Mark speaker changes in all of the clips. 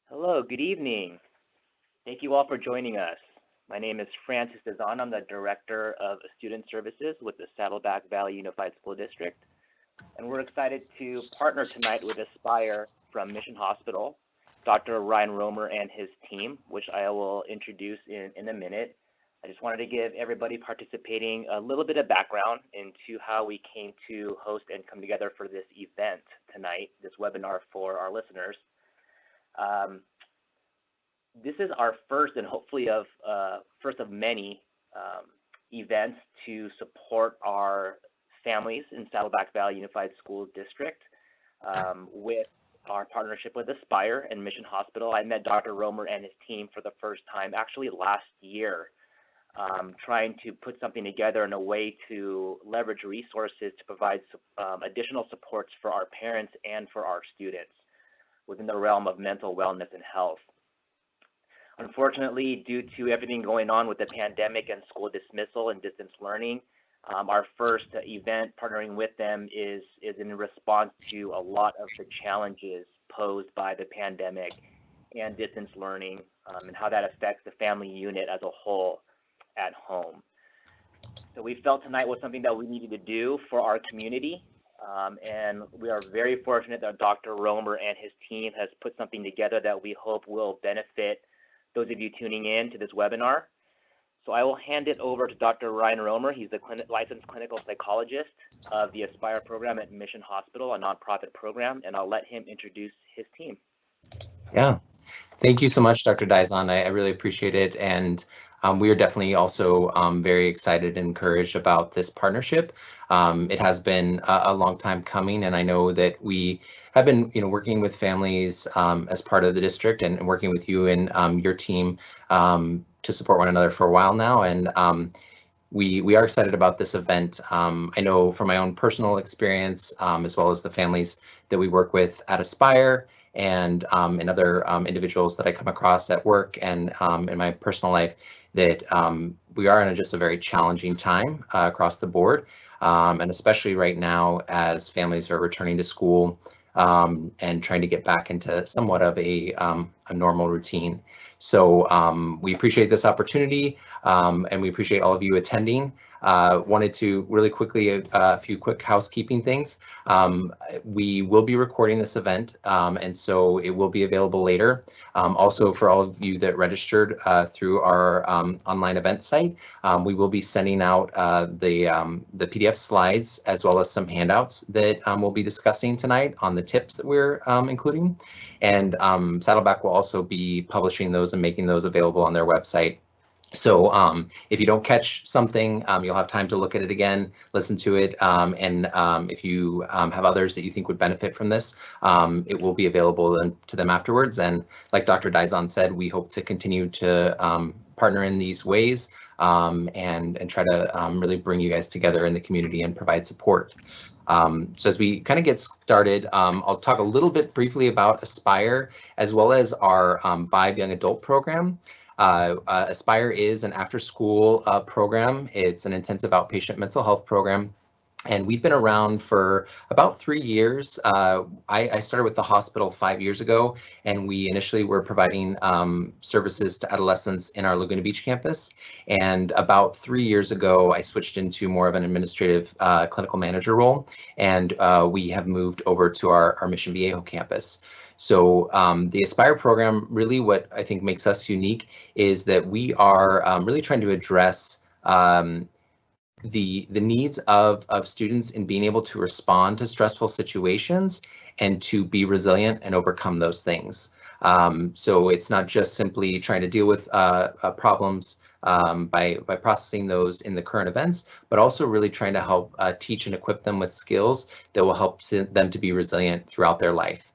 Speaker 1: Hello, good evening. Thank you all for joining us. My name is Francis Dizon. I'm the Director of Student Services with the Saddleback Valley Unified School District. And we're excited to partner tonight with Aspire from Mission Hospital, Dr. Ryan Roemer and his team, which I will introduce in a minute. I just wanted to give everybody participating a little bit of background into how we came to host and come together for this event tonight, this webinar for our listeners. This is our first and hopefully first of many events to support our families in Saddleback Valley Unified School District with our partnership with Aspire and Mission Hospital. I met Dr. Roemer and his team for the first time actually last year, trying to put something together in a way to leverage resources to provide additional supports for our parents and for our students within the realm of mental wellness and health. Unfortunately, due to everything going on with the pandemic and school dismissal and distance learning, our first event partnering with them is in response to a lot of the challenges posed by the pandemic and distance learning and how that affects the family unit as a whole at home. So we felt tonight was something that we needed to do for our community. And we are very fortunate that Dr. Roemer and his team has put something together that we hope will benefit those of you tuning in to this webinar. So I will hand it over to Dr. Ryan Roemer. He's a licensed clinical psychologist of the Aspire program at Mission Hospital, a nonprofit program, and I'll let him introduce his team.
Speaker 2: Yeah, thank you so much, Dr. Daison. I really appreciate it. And we are definitely also very excited and encouraged about this partnership. It has been a long time coming, and I know that we have been, working with families as part of the district and working with you and your team to support one another for a while now. And we are excited about this event. I know from my own personal experience, as well as the families that we work with at Aspire and other individuals that I come across at work and in my personal life, that we are in just a very challenging time across the board, and especially right now as families are returning to school and trying to get back into somewhat of a normal routine. So we appreciate this opportunity and we appreciate all of you attending. Wanted to really quickly, a few quick housekeeping things. We will be recording this event, and so it will be available later. Also, for all of you that registered through our online event site, we will be sending out the PDF slides as well as some handouts that we'll be discussing tonight on the tips that we're including. And Saddleback will also be publishing those and making those available on their website. So if you don't catch something, you'll have time to look at it again, listen to it, and if you have others that you think would benefit from this, it will be available to them afterwards. And like Dr. Daison said, we hope to continue to partner in these ways and try to really bring you guys together in the community and provide support. So as we kind of get started, I'll talk a little bit briefly about Aspire as well as our Vibe Young Adult program. Aspire is an after-school program. It's an intensive outpatient mental health program, and we've been around for about 3 years. I started with the hospital 5 years ago, and we initially were providing services to adolescents in our Laguna Beach campus. And about 3 years ago, I switched into more of an administrative clinical manager role, and we have moved over to our Mission Viejo campus. So the Aspire program, really what I think makes us unique is that we are really trying to address the needs of students in being able to respond to stressful situations and to be resilient and overcome those things. So it's not just simply trying to deal with problems by processing those in the current events, but also really trying to help teach and equip them with skills that will help them to be resilient throughout their life.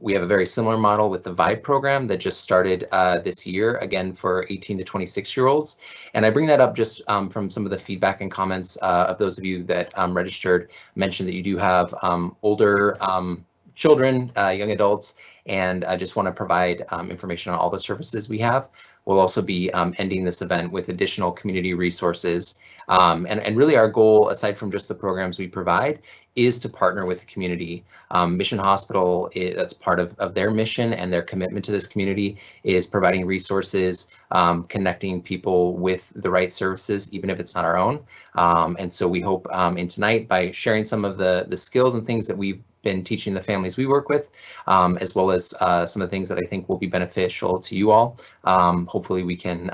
Speaker 2: We have a very similar model with the Vibe program that just started this year, again, for 18 to 26-year-olds. And I bring that up just from some of the feedback and comments of those of you that registered, mentioned that you do have older children, young adults, and I just want to provide information on all the services we have. We'll also be ending this event with additional community resources And really our goal, aside from just the programs we provide, is to partner with the community. Mission Hospital, that's part of their mission, and their commitment to this community is providing resources, connecting people with the right services, even if it's not our own. And so we hope in tonight, by sharing some of the skills and things that we've been teaching the families we work with, as well as some of the things that I think will be beneficial to you all. Hopefully we can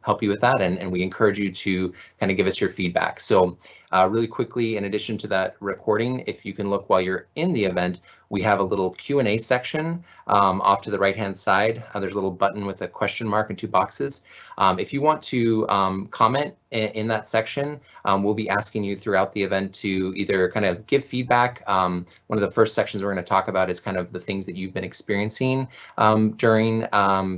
Speaker 2: help you with that, and we encourage you to kind of give us your feedback. So really quickly, in addition to that recording, if you can look while you're in the event, we have a little Q&A section off to the right-hand side. There's a little button with a question mark and 2 boxes. If you want to comment in that section, we'll be asking you throughout the event to either kind of give feedback. One of the first sections we're going to talk about is kind of the things that you've been experiencing during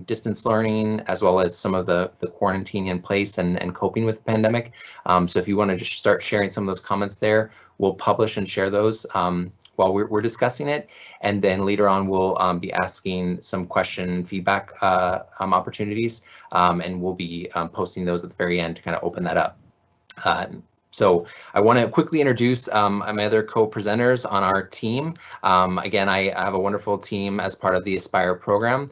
Speaker 2: distance learning, as well as some of the quarantine in place and coping with the pandemic. So if you want to just start sharing some of those comments there, we'll publish and share those while we're discussing it. And then later on, we'll be asking some question feedback opportunities, and we'll be posting those at the very end to kind of open that up. So I want to quickly introduce my other co-presenters on our team. Again, I have a wonderful team as part of the Aspire program.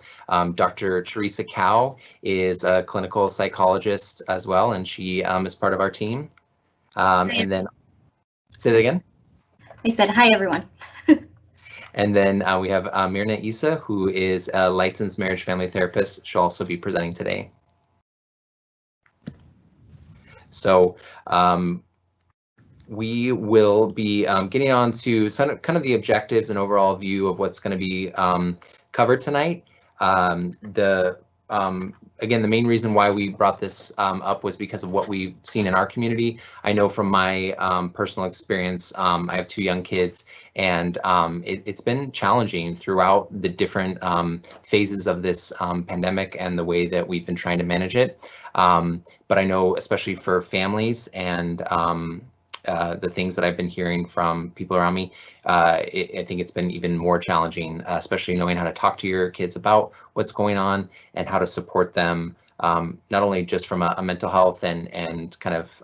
Speaker 2: Dr. Theresa Cao is a clinical psychologist as well, and she is part of our team. And then, say that again.
Speaker 3: I said, hi, everyone.
Speaker 2: And then we have Merna Eissa, who is a licensed marriage family therapist. She'll also be presenting today. So we will be getting on to kind of the objectives and overall view of what's going to be covered tonight. Again, the main reason why we brought this up was because of what we've seen in our community. I know from my personal experience, I have 2 young kids, and it's been challenging throughout the different phases of this pandemic and the way that we've been trying to manage it. But I know, especially for families and the things that I've been hearing from people around me, I think it's been even more challenging, especially knowing how to talk to your kids about what's going on and how to support them, not only just from a mental health and kind of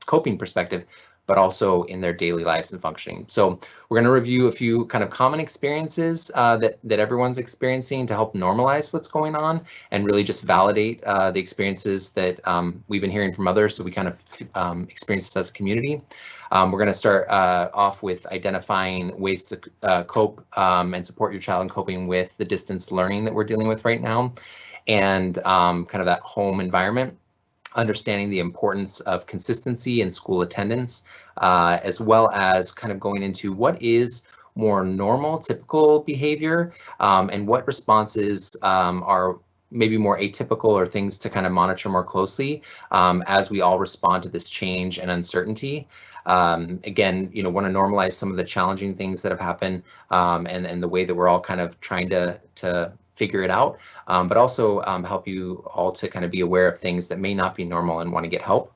Speaker 2: coping perspective, but also in their daily lives and functioning. So we're going to review a few kind of common experiences that everyone's experiencing to help normalize what's going on and really just validate the experiences that we've been hearing from others, so we kind of experience this as a community. We're going to start off with identifying ways to cope and support your child in coping with the distance learning that we're dealing with right now, and kind of that home environment. Understanding the importance of consistency in school attendance, as well as kind of going into what is more normal, typical behavior, and what responses are maybe more atypical or things to kind of monitor more closely as we all respond to this change and uncertainty. Again, want to normalize some of the challenging things that have happened and the way that we're all kind of trying to figure it out, but also help you all to kind of be aware of things that may not be normal and want to get help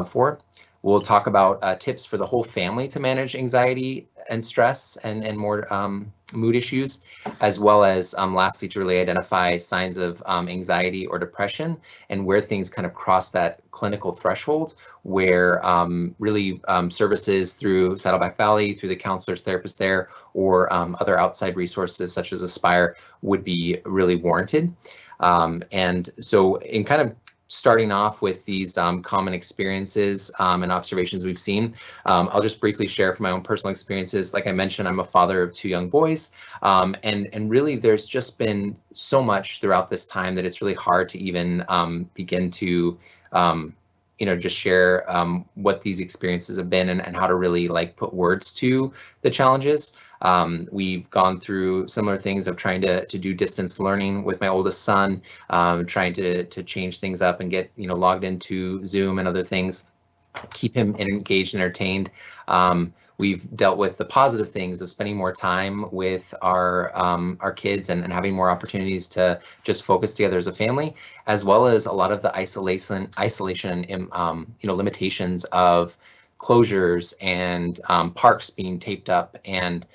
Speaker 2: for. We'll talk about tips for the whole family to manage anxiety and stress and more mood issues, as well as lastly to really identify signs of anxiety or depression and where things kind of cross that clinical threshold, where really services through Saddleback Valley, through the counselors, therapists there, or other outside resources such as Aspire would be really warranted. And so in kind of starting off with these common experiences and observations we've seen, I'll just briefly share from my own personal experiences. Like I mentioned, I'm a father of 2 young boys, and really there's just been so much throughout this time that it's really hard to even begin to just share what these experiences have been and how to really put words to the challenges. We've gone through similar things of trying to do distance learning with my oldest son, trying to change things up and get logged into Zoom and other things, keep him engaged and entertained. We've dealt with the positive things of spending more time with our kids and having more opportunities to just focus together as a family, as well as a lot of the isolation and limitations of closures and parks being taped up and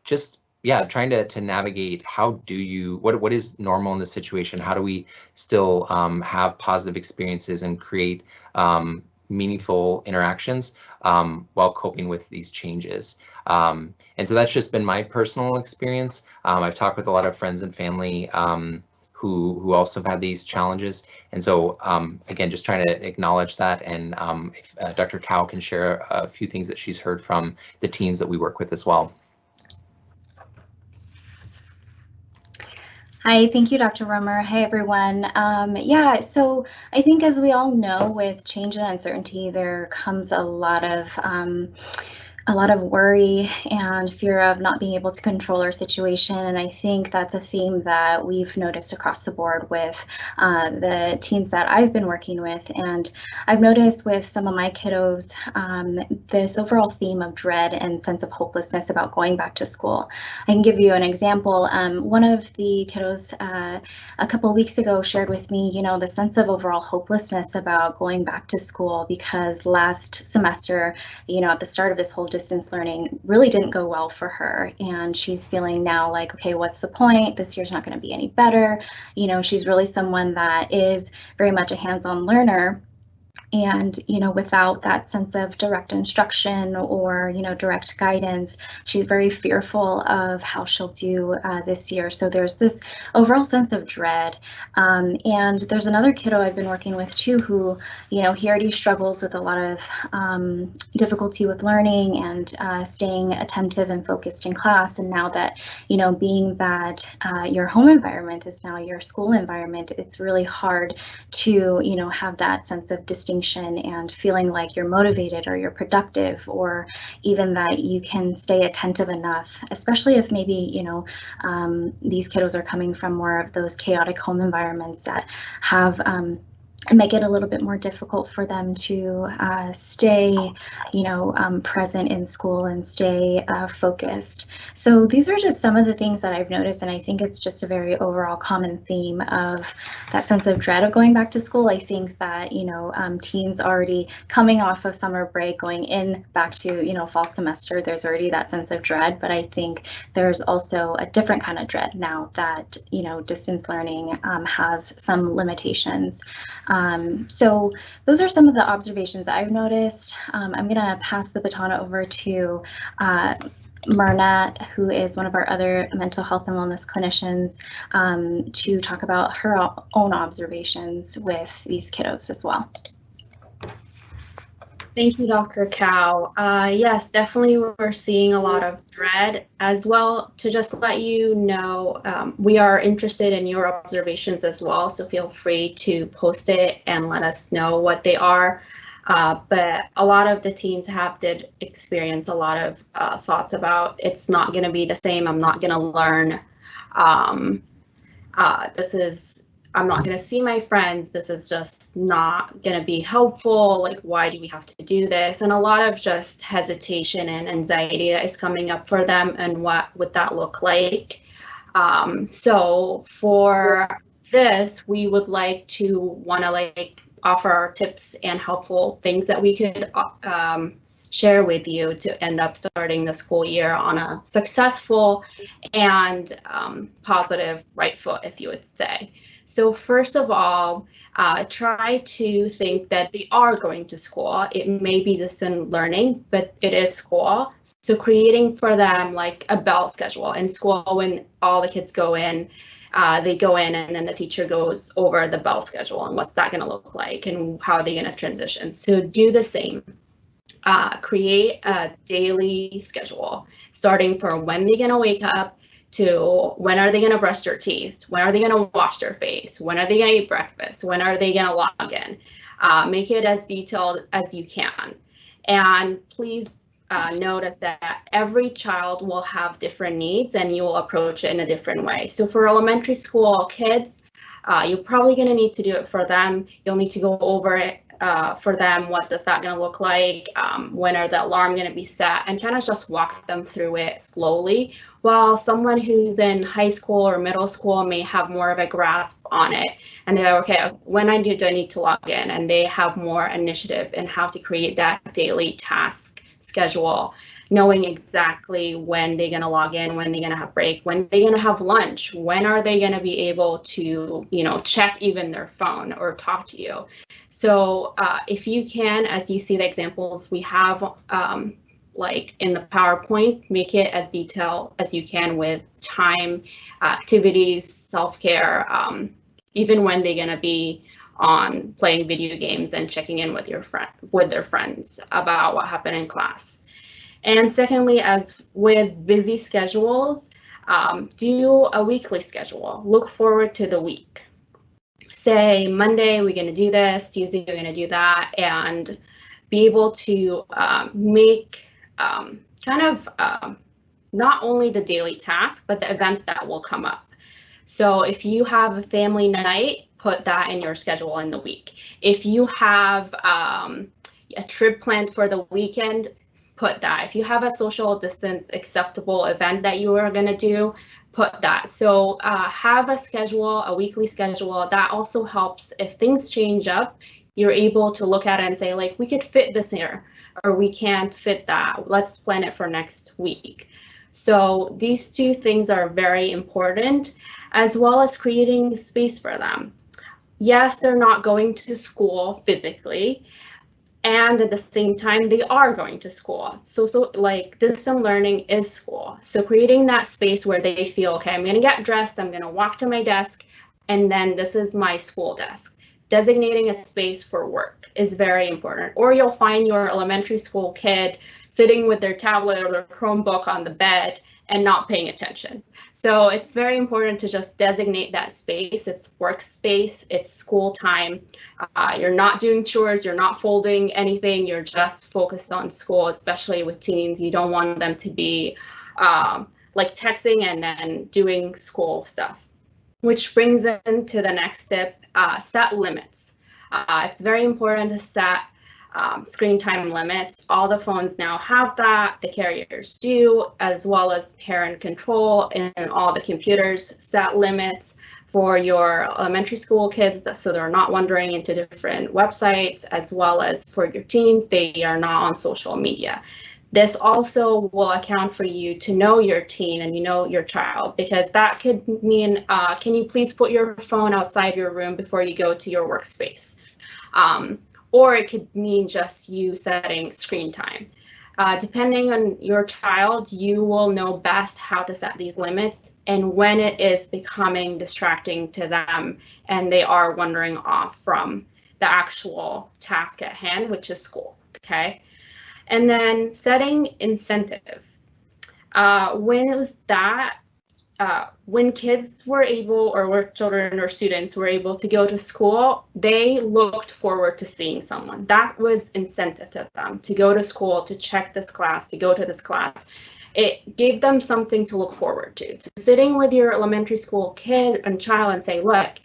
Speaker 2: just yeah, trying to navigate what is normal in this situation? How do we still have positive experiences and create meaningful interactions while coping with these changes? And so that's just been my personal experience. I've talked with a lot of friends and family who also have had these challenges. And so again, just trying to acknowledge that. And if Dr. Cao can share a few things that she's heard from the teens that we work with as well.
Speaker 3: Hi, thank you, Dr. Roemer. Hi, everyone. Yeah, so I think as we all know, with change and uncertainty, there comes a lot of worry and fear of not being able to control our situation. And I think that's a theme that we've noticed across the board with the teens that I've been working with. And I've noticed with some of my kiddos, this overall theme of dread and sense of hopelessness about going back to school. I can give you an example. One of the kiddos a couple of weeks ago shared with me, the sense of overall hopelessness about going back to school because last semester, at the start of this whole distance learning really didn't go well for her, and she's feeling now like, okay, what's the point? This year's not going to be any better. She's really someone that is very much a hands-on learner. And, without that sense of direct instruction or, direct guidance, she's very fearful of how she'll do this year. So there's this overall sense of dread. And there's another kiddo I've been working with too, who, he already struggles with a lot of difficulty with learning and staying attentive and focused in class. And now that, being that your home environment is now your school environment, it's really hard to, have that sense of distinction and feeling like you're motivated or you're productive, or even that you can stay attentive enough, especially if maybe, these kiddos are coming from more of those chaotic home environments that have make it a little bit more difficult for them to stay, present in school and stay focused. So these are just some of the things that I've noticed, and I think it's just a very overall common theme of that sense of dread of going back to school. I think that, teens already coming off of summer break, going in back to, fall semester, there's already that sense of dread, but I think there's also a different kind of dread now that, distance learning has some limitations. So those are some of the observations I've noticed. I'm going to pass the baton over to Merna, who is one of our other mental health and wellness clinicians, to talk about her own observations with these kiddos as well.
Speaker 4: Thank you, Dr. Cao. Yes, definitely we're seeing a lot of dread as well. To just let you know, we are interested in your observations as well, so feel free to post it and let us know what they are. But a lot of the teens did experience a lot of thoughts about it's not going to be the same, I'm not going to learn, I'm not going to see my friends, this is just not going to be helpful, like why do we have to do this? And a lot of just hesitation and anxiety is coming up for them, and what would that look like? So for this, we would like to offer our tips and helpful things that we could share with you to end up starting the school year on a successful and positive right foot, if you would say. So first of all, try to think that they are going to school. It may be distant learning, but it is school. So creating for them like a bell schedule in school. When all the kids go in, they go in and then the teacher goes over the bell schedule and what's that going to look like and how are they going to transition. So do the same. Create a daily schedule starting for when they're going to wake up, to when are they going to brush their teeth, when are they going to wash their face, when are they going to eat breakfast, when are they going to log in. Make it as detailed as you can. And please notice that every child will have different needs and you will approach it in a different way. So for elementary school kids, you're probably going to need to do it for them. You'll need to go over it for them. What does that going to look like? When are the alarm going to be set? And kind of just walk them through it slowly. While someone who's in high school or middle school may have more of a grasp on it, and they're like, okay, when do I need to log in? And they have more initiative in how to create that daily task schedule. knowing exactly when they're going to log in, when they're going to have break, when they're going to have lunch, when are they going to be able to, check even their phone or talk to you. So if you can, as you see the examples we have, like in the PowerPoint, make it as detailed as you can with time, activities, self-care, even when they're going to be on playing video games and checking in with their friends about what happened in class. And secondly, as with busy schedules, do a weekly schedule. Look forward to the week. Say Monday we're going to do this, Tuesday we're going to do that, and be able to make not only the daily task, but the events that will come up. So if you have a family night, put that in your schedule in the week. If you have a trip planned for the weekend, put that. If you have a social distance acceptable event that you are going to do, put that. So have a schedule, a weekly schedule. That also helps if things change up, you're able to look at it and say, like, we could fit this here, or we can't fit that. Let's plan it for next week. So these two things are very important, as well as creating space for them. Yes, they're not going to school physically, and at the same time, they are going to school. So like distance learning is school. So creating that space where they feel, okay, I'm going to get dressed, I'm going to walk to my desk, and then this is my school desk. Designating a space for work is very important. Or you'll find your elementary school kid sitting with their tablet or their Chromebook on the bed and not paying attention. So it's very important to just designate that space. It's workspace, it's school time. You're not doing chores, you're not folding anything, you're just focused on school, especially with teens. You don't want them to be like texting and then doing school stuff. Which brings into the next tip, set limits. It's very important to set screen time limits. All the phones now have that, the carriers do, as well as parent control in all the computers. Set limits for your elementary school kids so they're not wandering into different websites, as well as for your teens, they are not on social media. This also will account for you to know your teen and your child, because that could mean, can you please put your phone outside your room before you go to your workspace? Or it could mean just you setting screen time. Depending on your child, you will know best how to set these limits and when it is becoming distracting to them and they are wandering off from the actual task at hand, which is school, okay? And then setting incentive. When kids were able, or children or students were able to go to school, they looked forward to seeing someone. That was incentive to them, to go to school, to check this class, to go to this class. It gave them something to look forward to. So sitting with your elementary school kid and child and say, look,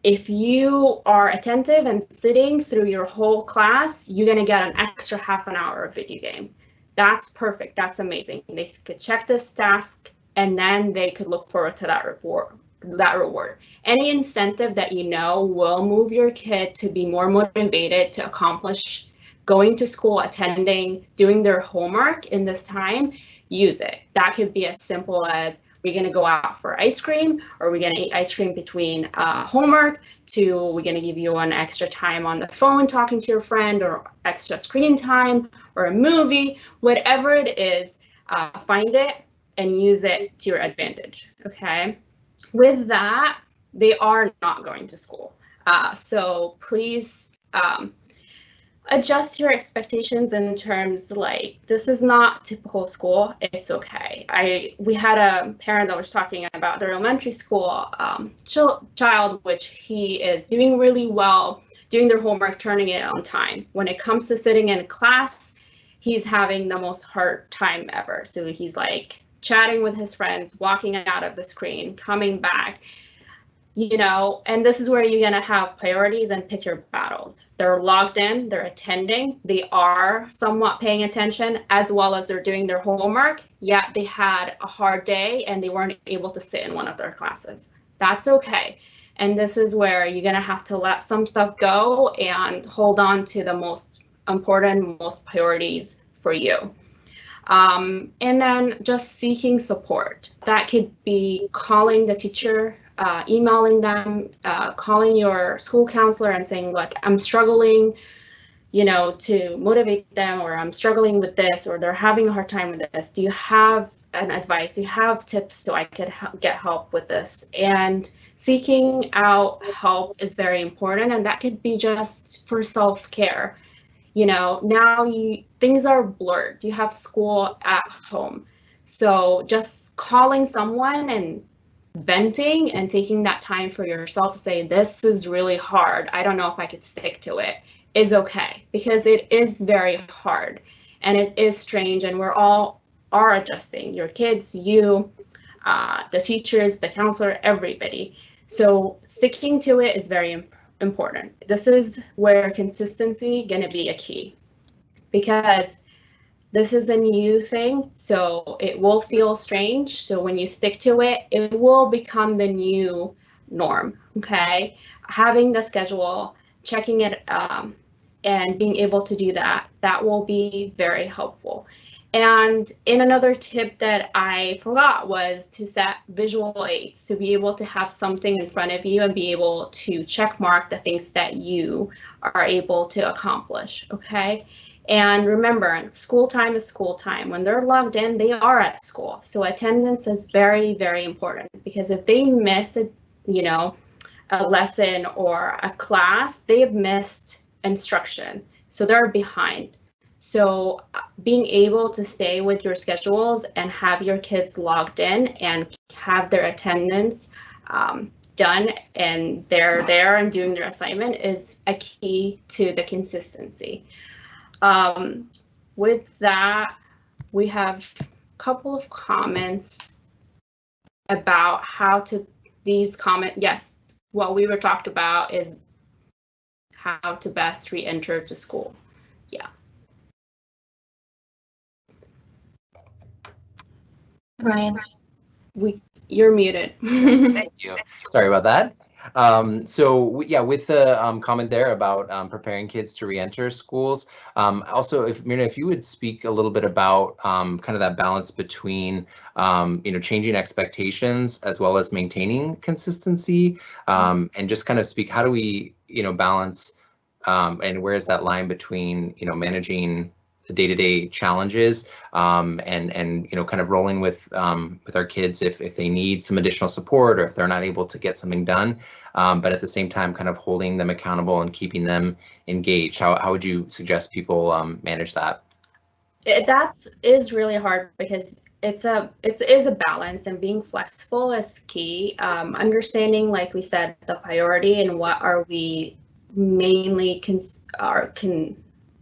Speaker 4: if you are attentive and sitting through your whole class, you're going to get an extra half an hour of video game. That's perfect. That's amazing. They could check this task and then they could look forward to that reward. Any incentive that will move your kid to be more motivated to accomplish going to school, attending, doing their homework in this time, use it. That could be as simple as, we're going to go out for ice cream, or we're going to eat ice cream between homework, to we're going to give you an extra time on the phone talking to your friend, or extra screen time, or a movie. Whatever it is, find it and use it to your advantage, okay? With that, they are not going to school. So please adjust your expectations in terms like, this is not typical school, it's okay. We had a parent that was talking about their elementary school child, which he is doing really well, doing their homework, turning it on time. When it comes to sitting in class, he's having the most hard time ever. So he's like chatting with his friends, walking out of the screen, coming back. And this is where you're going to have priorities and pick your battles. They're logged in, they're attending, they are somewhat paying attention, as well as they're doing their homework, yet they had a hard day and they weren't able to sit in one of their classes. That's okay. And this is where you're going to have to let some stuff go and hold on to the most important, most priorities for you. And then just seeking support. That could be calling the teacher, emailing them, calling your school counselor and saying, look, I'm struggling, to motivate them, or I'm struggling with this, or they're having a hard time with this. Do you have an advice? Do you have tips so I could get help with this? And seeking out help is very important, and that could be just for self-care. Now things are blurred. You have school at home. So just calling someone and venting and taking that time for yourself to say, this is really hard, I don't know if I could stick to it, is okay, because it is very hard and it is strange, and we're all are adjusting, your kids, you, the teachers, the counselor, everybody. So sticking to it is very important. This is where consistency gonna be a key, because this is a new thing, so it will feel strange. So when you stick to it, it will become the new norm, okay? Having the schedule, checking it, and being able to do that will be very helpful. And in another tip that I forgot was to set visual aids, to be able to have something in front of you and be able to check mark the things that you are able to accomplish, okay? And remember, school time is school time. When they're logged in, they are at school. So attendance is very, very important, because if they miss a lesson or a class, they have missed instruction. So they're behind. So being able to stay with your schedules and have your kids logged in and have their attendance done, and they're there and doing their assignment, is a key to the consistency. With that, we have a couple of comments about how to, yes, what we were talked about is how to best re-enter to school. Yeah.
Speaker 3: Ryan,
Speaker 4: you're muted.
Speaker 2: Thank you. Sorry about that. With the comment there about preparing kids to re-enter schools, also, Merna, if you would speak a little bit about kind of that balance between changing expectations as well as maintaining consistency, and just kind of speak, how do we balance, and where is that line between managing the day-to-day challenges, and kind of rolling with our kids if they need some additional support, or if they're not able to get something done, but at the same time kind of holding them accountable and keeping them engaged. How would you suggest people manage that?
Speaker 4: That is really hard, because it is a balance, and being flexible is key. Understanding, like we said, the priority and what are we mainly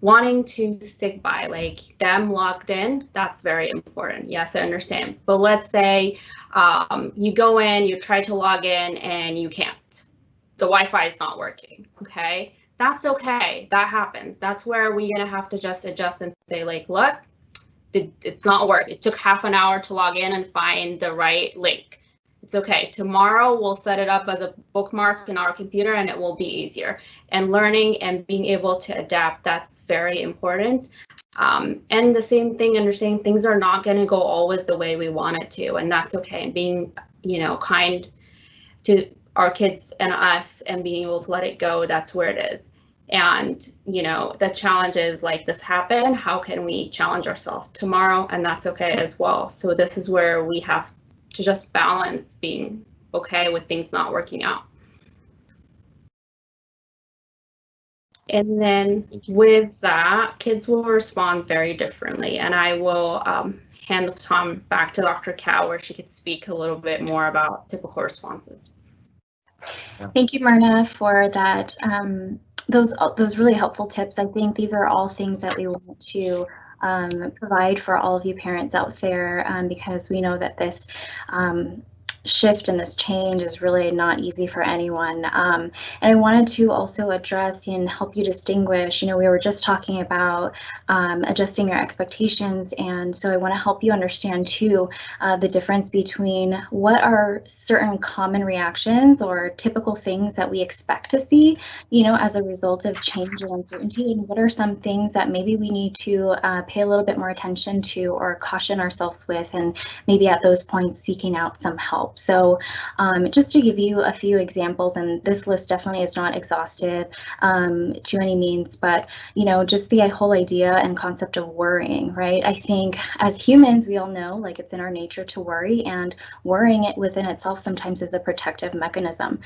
Speaker 4: wanting to stick by, like them logged in, that's very important. Yes, I understand. But let's say you go in, you try to log in and you can't. The Wi-Fi is not working, okay? That's okay, that happens. That's where we're gonna have to just adjust and say, like, look, it's not working. It took half an hour to log in and find the right link. It's okay. Tomorrow we'll set it up as a bookmark in our computer and it will be easier. And learning and being able to adapt, that's very important. And the same thing, understanding things are not going to go always the way we want it to, and that's okay. And being, kind to our kids and us and being able to let it go, that's where it is. And, the challenges like this happen, how can we challenge ourselves tomorrow? And that's okay as well. So this is where we have to just balance being okay with things not working out. And then with that, kids will respond very differently. And I will hand the time back to Dr. Cao, where she could speak a little bit more about typical responses.
Speaker 3: Thank you, Merna, for that. Those really helpful tips. I think these are all things that we want to provide for all of you parents out there, because we know that this shift and this change is really not easy for anyone. And I wanted to also address and help you distinguish, we were just talking about adjusting your expectations. And so I want to help you understand too, the difference between what are certain common reactions or typical things that we expect to see, as a result of change and uncertainty, and what are some things that maybe we need to pay a little bit more attention to or caution ourselves with, and maybe at those points seeking out some help. So just to give you a few examples, and this list definitely is not exhaustive to any means, but just the whole idea and concept of worrying, right? I think as humans, we all know, like, it's in our nature to worry, and worrying it within itself sometimes is a protective mechanism.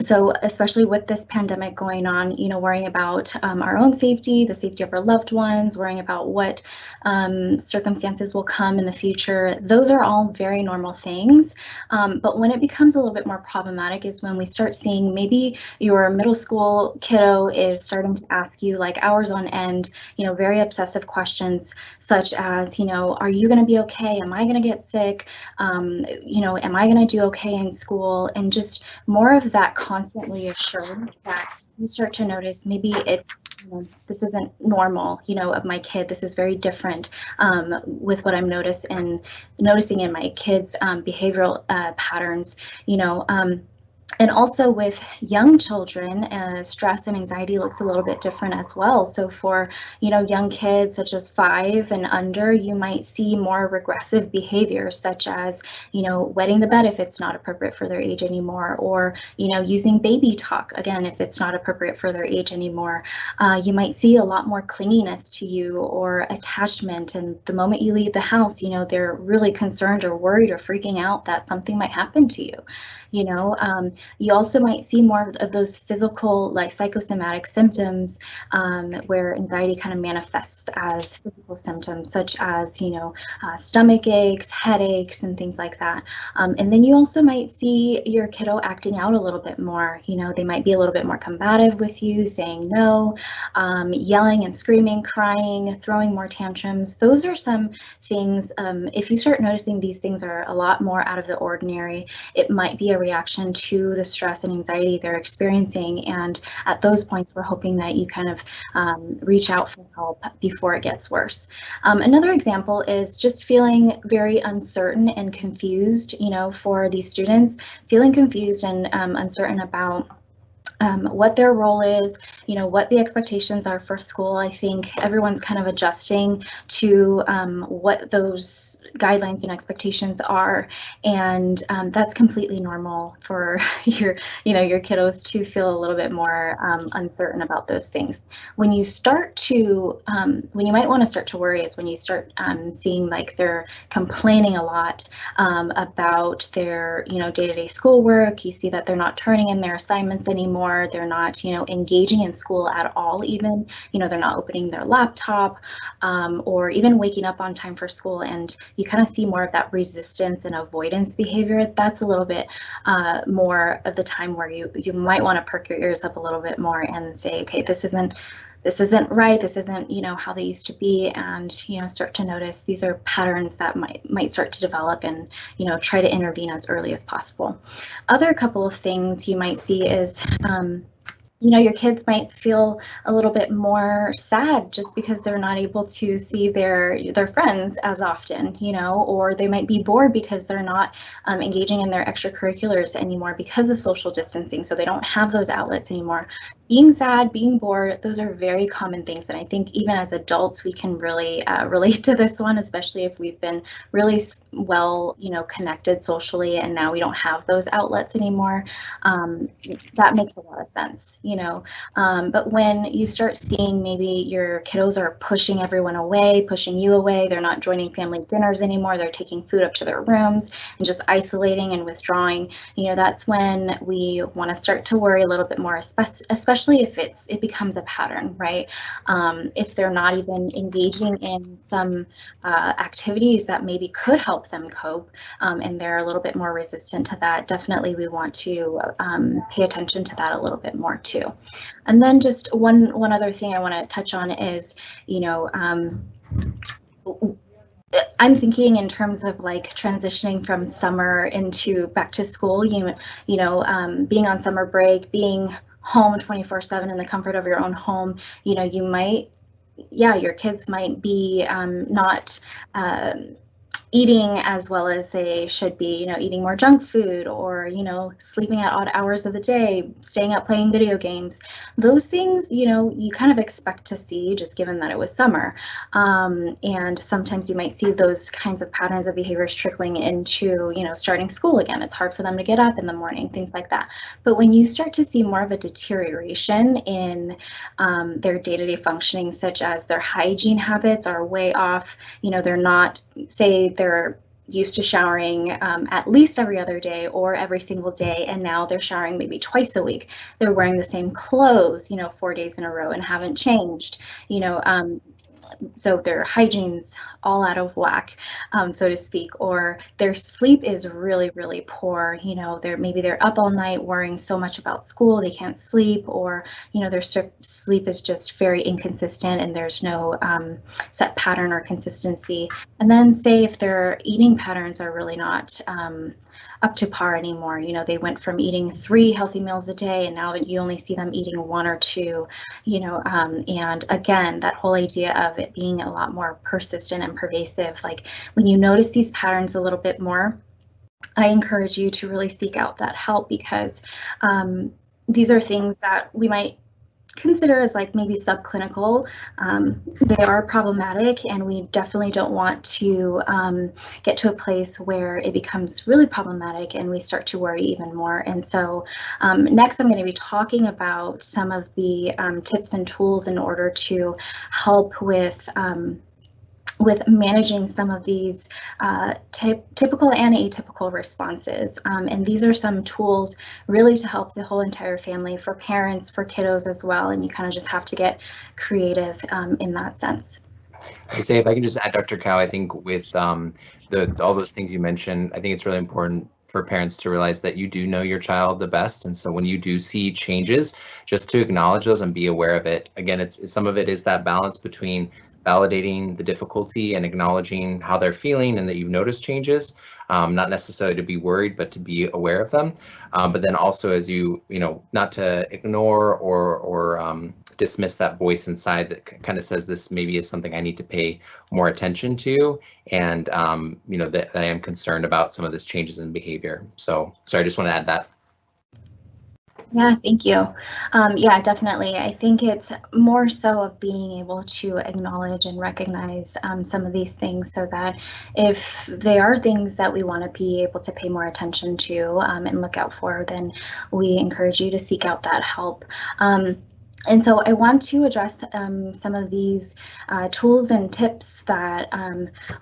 Speaker 3: So especially with this pandemic going on, worrying about our own safety, the safety of our loved ones, worrying about what circumstances will come in the future, those are all very normal things. But when it becomes a little bit more problematic is when we start seeing maybe your middle school kiddo is starting to ask you, like, hours on end, very obsessive questions such as, are you going to be okay? Am I going to get sick? Am I going to do okay in school? And just more of that constantly assurance that you start to notice maybe it's, this isn't normal, of my kid. This is very different with what I'm noticing in my kids' behavioral patterns, and also with young children, stress and anxiety looks a little bit different as well. So for, young kids such as 5 and under, you might see more regressive behaviors such as, wetting the bed if it's not appropriate for their age anymore, or, using baby talk, again, if it's not appropriate for their age anymore. You might see a lot more clinginess to you or attachment. And the moment you leave the house, they're really concerned or worried or freaking out that something might happen to you. You also might see more of those physical, like, psychosomatic symptoms where anxiety kind of manifests as physical symptoms such as, stomach aches, headaches, and things like that. And then you also might see your kiddo acting out a little bit more. They might be a little bit more combative with you, saying no, yelling and screaming, crying, throwing more tantrums. Those are some things. If you start noticing these things are a lot more out of the ordinary, it might be a reaction to the stress and anxiety they're experiencing. And at those points, we're hoping that you kind of reach out for help before it gets worse. Another example is just feeling very uncertain and confused, for these students, feeling confused and uncertain about what their role is, what the expectations are for school. I think everyone's kind of adjusting to what those guidelines and expectations are, and that's completely normal for your kiddos to feel a little bit more uncertain about those things. When you start to, when you might want to start to worry is when you start seeing like they're complaining a lot about their day-to-day schoolwork. You see that they're not turning in their assignments anymore. They're not engaging in school at all. Even they're not opening their laptop or even waking up on time for school, and you kind of see more of that resistance and avoidance behavior. That's a little bit more of the time where you might want to perk your ears up a little bit more and say, okay, this isn't right, this isn't how they used to be, and start to notice these are patterns that might start to develop, and try to intervene as early as possible. Other couple of things you might see is your kids might feel a little bit more sad just because they're not able to see their friends as often, or they might be bored because they're not engaging in their extracurriculars anymore because of social distancing, so they don't have those outlets anymore. Being sad, being bored, those are very common things, and I think even as adults we can really relate to this one, especially if we've been really well connected socially and now we don't have those outlets anymore. That makes a lot of sense. But when you start seeing maybe your kiddos are pushing everyone away, pushing you away, they're not joining family dinners anymore, they're taking food up to their rooms and just isolating and withdrawing, that's when we want to start to worry a little bit more, especially if it becomes a pattern, right? If they're not even engaging in some activities that maybe could help them cope, and they're a little bit more resistant to that, definitely we want to pay attention to that a little bit more too. And then just one other thing I want to touch on is, I'm thinking in terms of like transitioning from summer into back to school, being on summer break, being home 24/7 in the comfort of your own home, you might, your kids might be not eating as well as they should be, eating more junk food, or, sleeping at odd hours of the day, staying up playing video games. Those things, you kind of expect to see just given that it was summer. And sometimes you might see those kinds of patterns of behaviors trickling into, starting school again. It's hard for them to get up in the morning, things like that. But when you start to see more of a deterioration in their day-to-day functioning, such as their hygiene habits are way off, they're not, say they're used to showering at least every other day or every single day, and now they're showering maybe twice a week. They're wearing the same clothes, 4 days in a row and haven't changed, so their hygiene's all out of whack, so to speak, or their sleep is really, really poor. They're up all night worrying so much about school they can't sleep, or their sleep is just very inconsistent and there's no set pattern or consistency. And then say if their eating patterns are really not up to par anymore. They went from eating 3 healthy meals a day, and now that you only see them eating 1 or 2, and again, that whole idea of it being a lot more persistent and pervasive. Like when you notice these patterns a little bit more, I encourage you to really seek out that help, because these are things that we might consider as like maybe subclinical. They are problematic, and we definitely don't want to get to a place where it becomes really problematic and we start to worry even more. And so next I'm going to be talking about some of the tips and tools in order to help with managing some of these typical and atypical responses. And these are some tools really to help the whole entire family, for parents, for kiddos as well. And you kind of just have to get creative in that sense.
Speaker 2: I say, if I can just add, Dr. Cao, I think with all those things you mentioned, I think it's really important for parents to realize that you do know your child the best. And so when you do see changes, just to acknowledge those and be aware of it. Again, it's some of it is that balance between validating the difficulty and acknowledging how they're feeling and that you've noticed changes, not necessarily to be worried, but to be aware of them. But then also, as you not to ignore or dismiss that voice inside that kind of says this maybe is something I need to pay more attention to, and that I am concerned about some of this changes in behavior. So sorry, I just want to add that.
Speaker 3: Yeah, thank you. Yeah, definitely. I think it's more so of being able to acknowledge and recognize some of these things, so that if they are things that we want to be able to pay more attention to and look out for, then we encourage you to seek out that help. And so I want to address some of these tools and tips that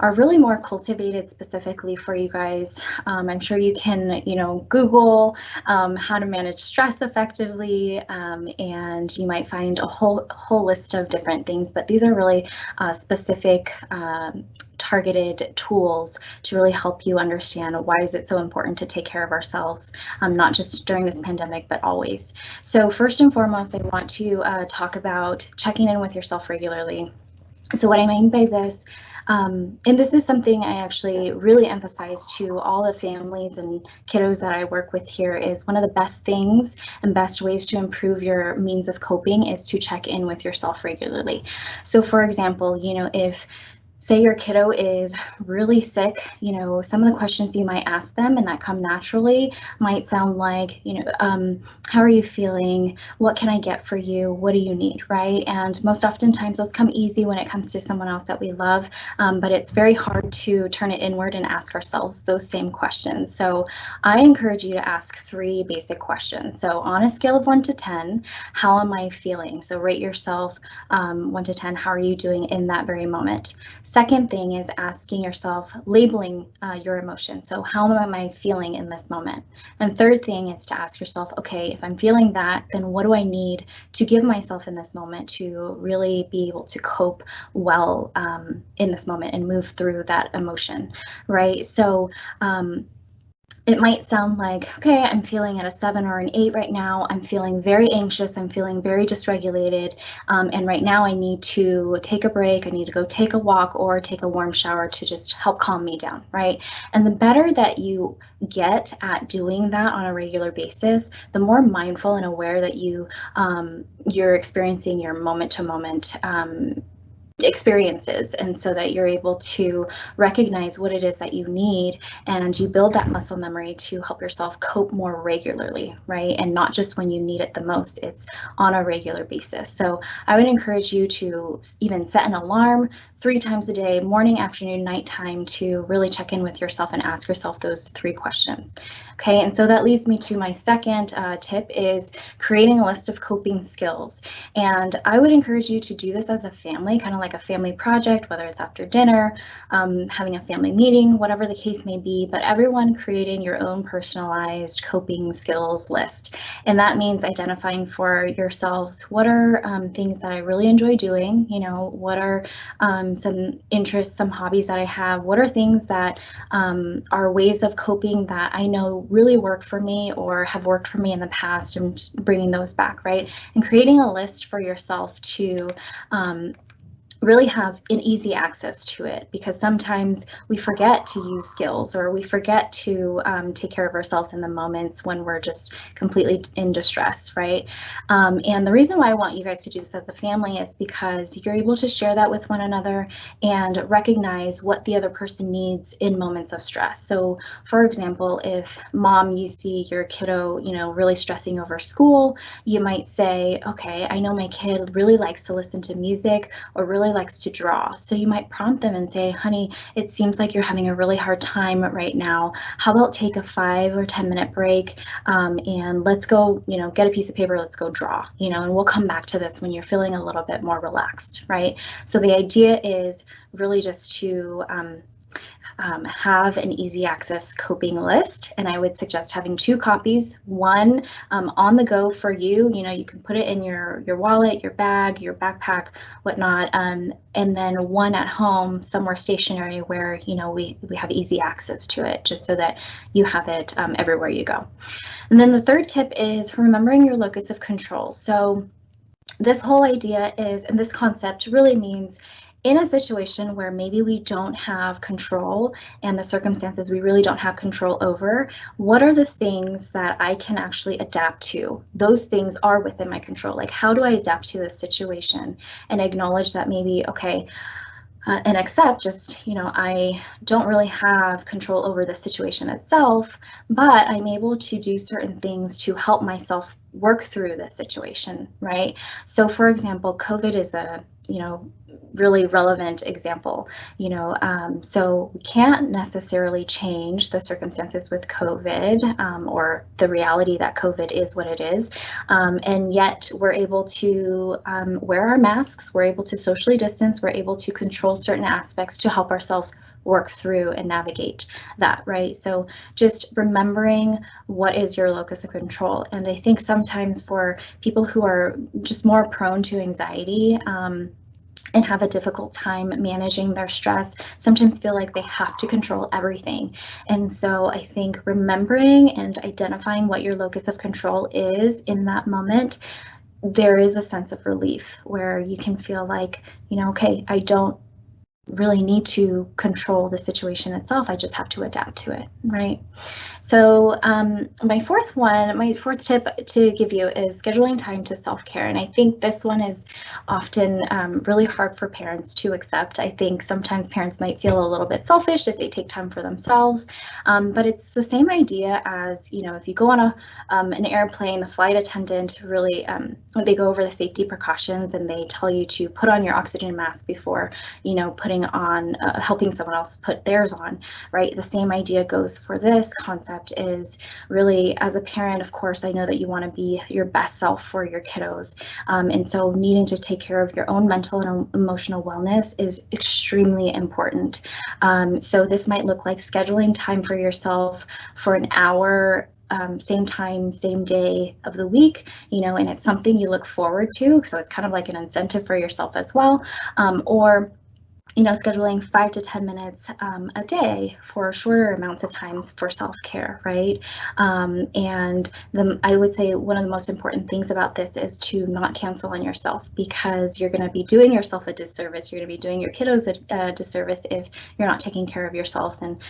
Speaker 3: are really more cultivated specifically for you guys. I'm sure you can, Google how to manage stress effectively, and you might find a whole list of different things, but these are really specific targeted tools to really help you understand why is it so important to take care of ourselves, not just during this pandemic, but always. So first and foremost, I want to talk about checking in with yourself regularly. So what I mean by this, and this is something I actually really emphasize to all the families and kiddos that I work with here, is one of the best things and best ways to improve your means of coping is to check in with yourself regularly. So for example, if say your kiddo is really sick, some of the questions you might ask them and that come naturally might sound like, how are you feeling? What can I get for you? What do you need, right? And most oftentimes those come easy when it comes to someone else that we love, but it's very hard to turn it inward and ask ourselves those same questions. So I encourage you to ask 3 basic questions. So on a scale of 1 to 10, how am I feeling? So rate yourself 1 to 10, how are you doing in that very moment? Second thing is asking yourself, labeling your emotion. So how am I feeling in this moment? And third thing is to ask yourself, okay, if I'm feeling that, then what do I need to give myself in this moment to really be able to cope well in this moment and move through that emotion, right? So it might sound like, okay, I'm feeling at a 7 or an 8 right now. I'm feeling very anxious. I'm feeling very dysregulated. And right now I need to take a break. I need to go take a walk or take a warm shower to just help calm me down, right? And the better that you get at doing that on a regular basis, the more mindful and aware that you're experiencing your moment-to-moment experiences, and so that you're able to recognize what it is that you need, and you build that muscle memory to help yourself cope more regularly, right? And not just when you need it the most, it's on a regular basis. So I would encourage you to even set an alarm 3 times a day, morning, afternoon, nighttime, to really check in with yourself and ask yourself those 3 questions. Okay, and so that leads me to my second tip, is creating a list of coping skills. And I would encourage you to do this as a family, kind of like a family project, whether it's after dinner, having a family meeting, whatever the case may be, but everyone creating your own personalized coping skills list. And that means identifying for yourselves, what are things that I really enjoy doing? You know, what are some interests, some hobbies that I have? What are things that are ways of coping that I know really work for me or have worked for me in the past, and bringing those back, right? And creating a list for yourself to really have an easy access to it, because sometimes we forget to use skills, or we forget to take care of ourselves in the moments when we're just completely in distress, right? And the reason why I want you guys to do this as a family is because you're able to share that with one another and recognize what the other person needs in moments of stress. So for example, if mom, you see your kiddo, you know, really stressing over school, you might say, okay, I know my kid really likes to listen to music or really likes to draw. So you might prompt them and say, honey, it seems like you're having a really hard time right now. How about take a 5 or 10 minute break, and let's go, you know, get a piece of paper, let's go draw, you know, and we'll come back to this when you're feeling a little bit more relaxed, right? So the idea is really just to have an easy access coping list, and I would suggest having 2 copies, one on the go for you. You know, you can put it in your wallet, your bag, your backpack, whatnot, and then one at home somewhere stationary where, you know, we have easy access to it, just so that you have it everywhere you go. And then the third tip is remembering your locus of control. So this whole idea is, and this concept really means, in a situation where maybe we don't have control and the circumstances we really don't have control over, what are the things that I can actually adapt to? Those things are within my control. Like, how do I adapt to this situation and acknowledge that maybe, okay, and accept just, you know, I don't really have control over the situation itself, but I'm able to do certain things to help myself work through this situation, right? So for example, COVID is a, you know, really relevant example, you know, so we can't necessarily change the circumstances with COVID, or the reality that COVID is what it is, and yet we're able to wear our masks, we're able to socially distance, we're able to control certain aspects to help ourselves work through and navigate that, right? So just remembering what is your locus of control. And I think sometimes for people who are just more prone to anxiety, and have a difficult time managing their stress, sometimes feel like they have to control everything. And so I think remembering and identifying what your locus of control is in that moment, there is a sense of relief where you can feel like, you know, okay, I don't really need to control the situation itself, I just have to adapt to it, right? So my fourth tip to give you is scheduling time to self-care. And I think this one is often really hard for parents to accept. I think sometimes parents might feel a little bit selfish if they take time for themselves, but it's the same idea as, you know, if you go on an airplane, the flight attendant really, they go over the safety precautions and they tell you to put on your oxygen mask before, you know, putting on, helping someone else put theirs on, right? The same idea goes for this concept. Is really, as a parent, of course, I know that you want to be your best self for your kiddos, and so needing to take care of your own mental and emotional wellness is extremely important. So this might look like scheduling time for yourself for an hour, same time, same day of the week, you know, and it's something you look forward to, so it's kind of like an incentive for yourself as well, or scheduling 5 to 10 minutes a day for shorter amounts of times for self-care, right? And I would say one of the most important things about this is to not cancel on yourself, because you're going to be doing yourself a disservice. You're going to be doing your kiddos a disservice if you're not taking care of yourselves and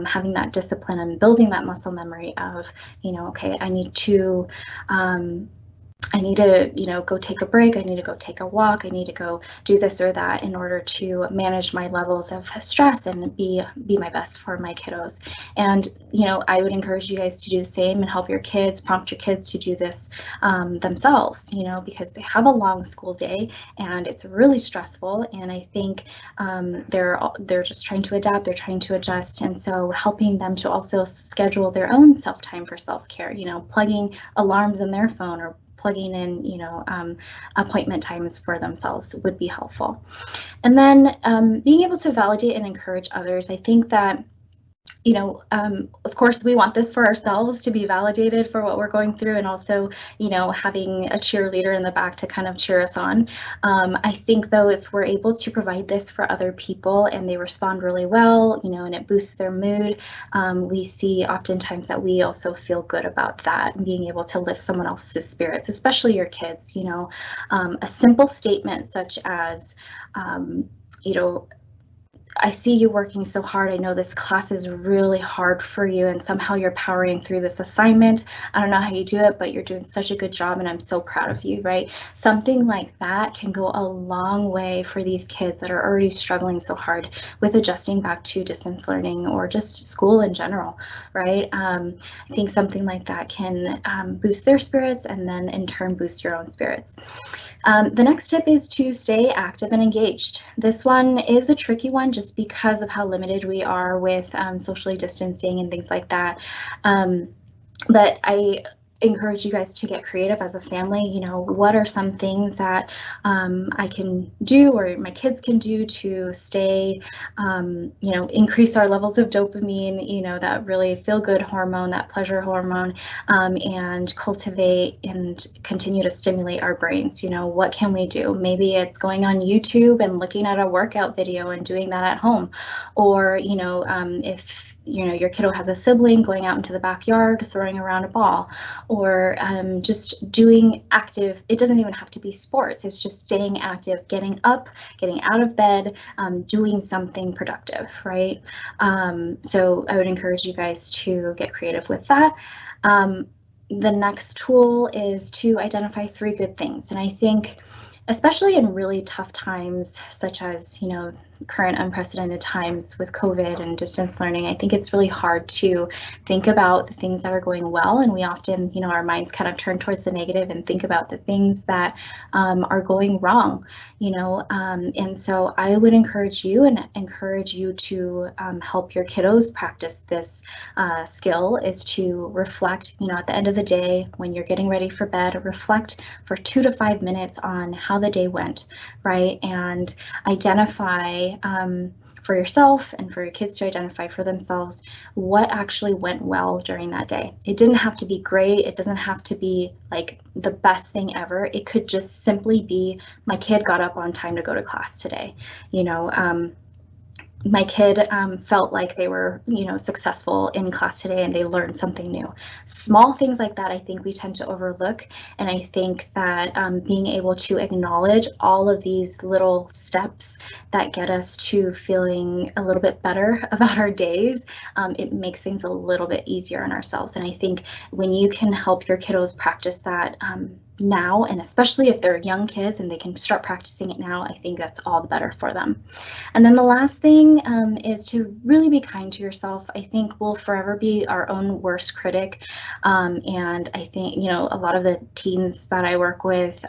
Speaker 3: having that discipline and building that muscle memory of, okay, I need to go take a break. I need to go take a walk. I need to go do this or that in order to manage my levels of stress and be my best for my kiddos. And, I would encourage you guys to do the same and help your kids, prompt your kids to do this themselves, because they have a long school day and it's really stressful. And I think they're just trying to adapt, they're trying to adjust. And so helping them to also schedule their own self-time for self-care, plugging alarms in their phone or plugging in, appointment times for themselves would be helpful. And then being able to validate and encourage others. I think that, of course, we want this for ourselves, to be validated for what we're going through, and also, having a cheerleader in the back to kind of cheer us on. I think, though, if we're able to provide this for other people and they respond really well, and it boosts their mood, we see oftentimes that we also feel good about that and being able to lift someone else's spirits, especially your kids. A simple statement such as, I see you working so hard. I know this class is really hard for you, and somehow you're powering through this assignment. I don't know how you do it, but you're doing such a good job, and I'm so proud of you, right? Something like that can go a long way for these kids that are already struggling so hard with adjusting back to distance learning or just school in general, right? I think something like that can boost their spirits, and then in turn boost your own spirits. The next tip is to stay active and engaged. This one is a tricky one just because of how limited we are with socially distancing and things like that. But I encourage you guys to get creative as a family. What are some things that I can do or my kids can do to stay, increase our levels of dopamine, that really feel good hormone, that pleasure hormone, and cultivate and continue to stimulate our brains. What can we do? Maybe it's going on YouTube and looking at a workout video and doing that at home, or, if your kiddo has a sibling, going out into the backyard, throwing around a ball, or just doing active. It doesn't even have to be sports. It's just staying active, getting up, getting out of bed, doing something productive, right? So I would encourage you guys to get creative with that. The next tool is to identify 3 good things. And I think, especially in really tough times, such as, current unprecedented times with COVID and distance learning, I think it's really hard to think about the things that are going well. And we often, our minds kind of turn towards the negative and think about the things that are going wrong, and so I would encourage you to help your kiddos practice this skill, is to reflect, at the end of the day, when you're getting ready for bed, reflect for 2 to 5 minutes on how the day went, right? And identify for yourself and for your kids to identify for themselves what actually went well during that day. It didn't have to be great. It doesn't have to be like the best thing ever. It could just simply be, my kid got up on time to go to class today. My kid felt like they were, successful in class today and they learned something new. Small things like that, I think we tend to overlook. And I think that being able to acknowledge all of these little steps that get us to feeling a little bit better about our days, it makes things a little bit easier on ourselves. And I think when you can help your kiddos practice that now, and especially if they're young kids and they can start practicing it now, I think that's all the better for them. And then the last thing is to really be kind to yourself. I think we'll forever be our own worst critic. And I think, a lot of the teens that I work with,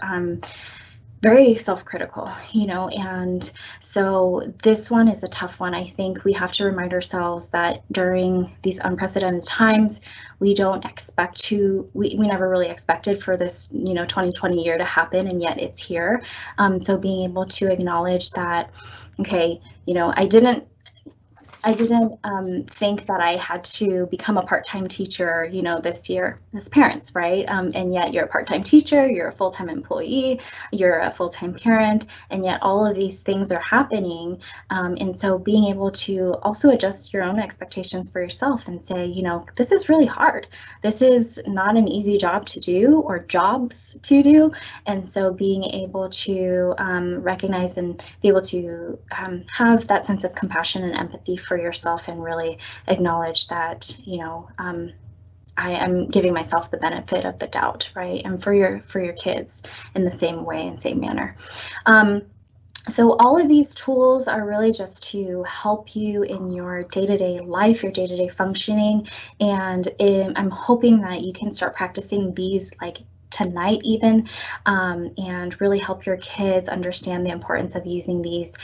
Speaker 3: very self-critical, and so this one is a tough one. I think we have to remind ourselves that during these unprecedented times, we don't expect to, we never really expected for this, 2020 year to happen, and yet it's here. So being able to acknowledge that, okay, I didn't think that I had to become a part-time teacher, you know, this year as parents, right? And yet you're a part-time teacher, you're a full-time employee, you're a full-time parent, and yet all of these things are happening. And so being able to also adjust your own expectations for yourself and say, you know, this is really hard. This is not an easy job to do or jobs to do. And so being able to recognize and be able to have that sense of compassion and empathy for yourself and really acknowledge that, you know, I am giving myself the benefit of the doubt, right? And for your kids in the same way and same manner. So all of these tools are really just to help you in your day-to-day life, your day-to-day functioning. And I'm hoping that you can start practicing these like tonight even, and really help your kids understand the importance of using these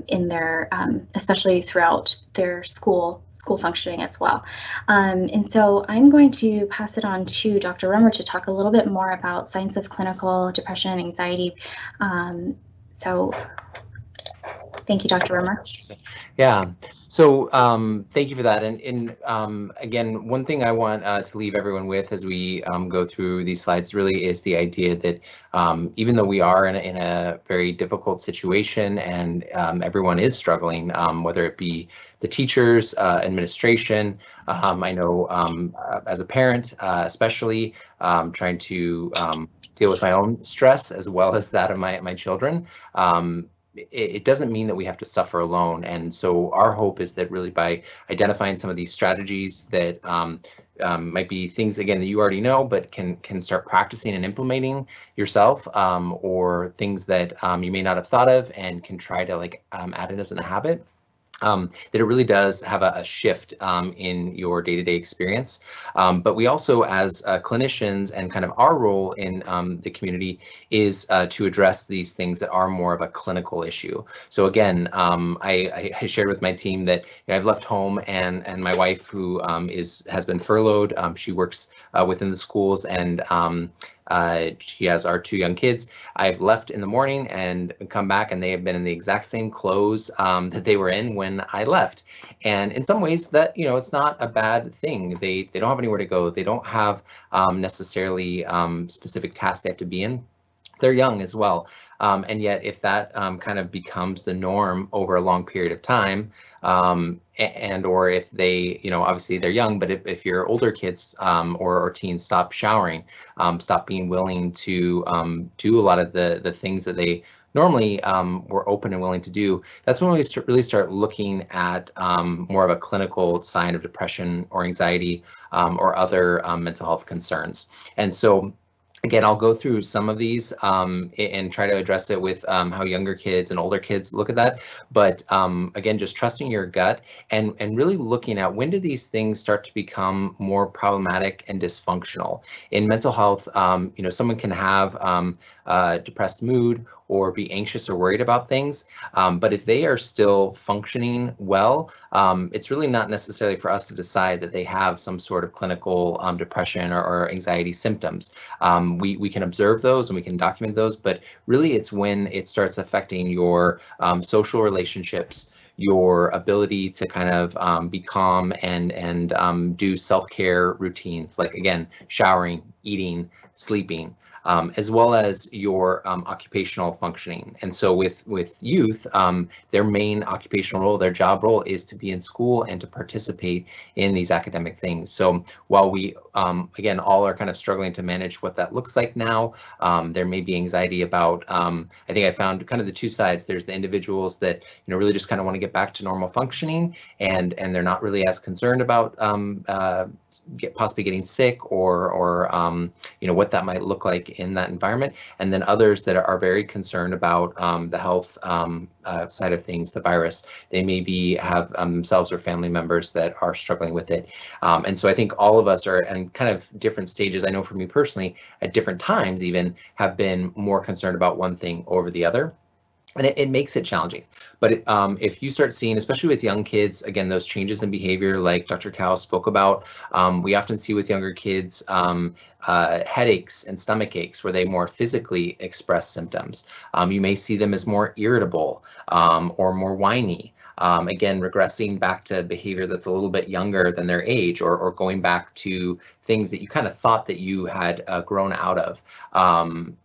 Speaker 3: in their, especially throughout their school functioning as well. And so I'm going to pass it on to Dr. Rummer to talk a little bit more about science of clinical depression and anxiety. So thank you, Dr. Roemer.
Speaker 2: Yeah, so thank you for that. And again, one thing I want to leave everyone with as we go through these slides really is the idea that even though we are in a very difficult situation and everyone is struggling, whether it be the teachers, administration, I know as a parent, especially trying to deal with my own stress as well as that of my children. It doesn't mean that we have to suffer alone. And so our hope is that really by identifying some of these strategies that might be things, again, that you already know, but can start practicing and implementing yourself, or things that you may not have thought of and can try to like add it as a habit. That it really does have a shift in your day-to-day experience. But we also, as clinicians, and kind of our role in the community is to address these things that are more of a clinical issue. So again, I shared with my team that I've left home, and my wife, who has been furloughed, she works within the schools, and she has our 2 young kids. I've left in the morning and come back, and they have been in the exact same clothes that they were in when I left. And in some ways that, you know, it's not a bad thing. They don't have anywhere to go. They don't have necessarily specific tasks they have to be in. They're young as well. And yet if that kind of becomes the norm over a long period of time, and or if they, you know, obviously they're young, but if your older kids or teens stop showering, stop being willing to do a lot of the things that they normally were open and willing to do, that's when we really start looking at more of a clinical sign of depression or anxiety or other mental health concerns. And so again, I'll go through some of these and try to address it with how younger kids and older kids look at that. But again, just trusting your gut and really looking at when do these things start to become more problematic and dysfunctional. In mental health, you know, someone can have depressed mood or be anxious or worried about things. But if they are still functioning well, it's really not necessarily for us to decide that they have some sort of clinical depression or anxiety symptoms. We can observe those and we can document those, but really it's when it starts affecting your social relationships, your ability to kind of be calm and do self-care routines, like again, showering, eating, sleeping, as well as your occupational functioning. And so with youth, their main occupational role, their job role is to be in school and to participate in these academic things. So while we, again, all are kind of struggling to manage what that looks like now, there may be anxiety about, I think I found kind of the 2 sides. There's the individuals that, you know, really just kind of want to get back to normal functioning, and they're not really as concerned about possibly getting sick or you know, what that might look like in that environment. And then others that are very concerned about the health side of things, the virus. They maybe have themselves or family members that are struggling with it. And so I think all of us are in kind of different stages. I know for me personally, at different times even, have been more concerned about one thing over the other. And it makes it challenging. But if you start seeing, especially with young kids, again, those changes in behavior like Dr. Cao spoke about, we often see with younger kids headaches and stomach aches where they more physically express symptoms. You may see them as more irritable or more whiny. Again, regressing back to behavior that's a little bit younger than their age, or going back to things that you kind of thought that you had grown out of.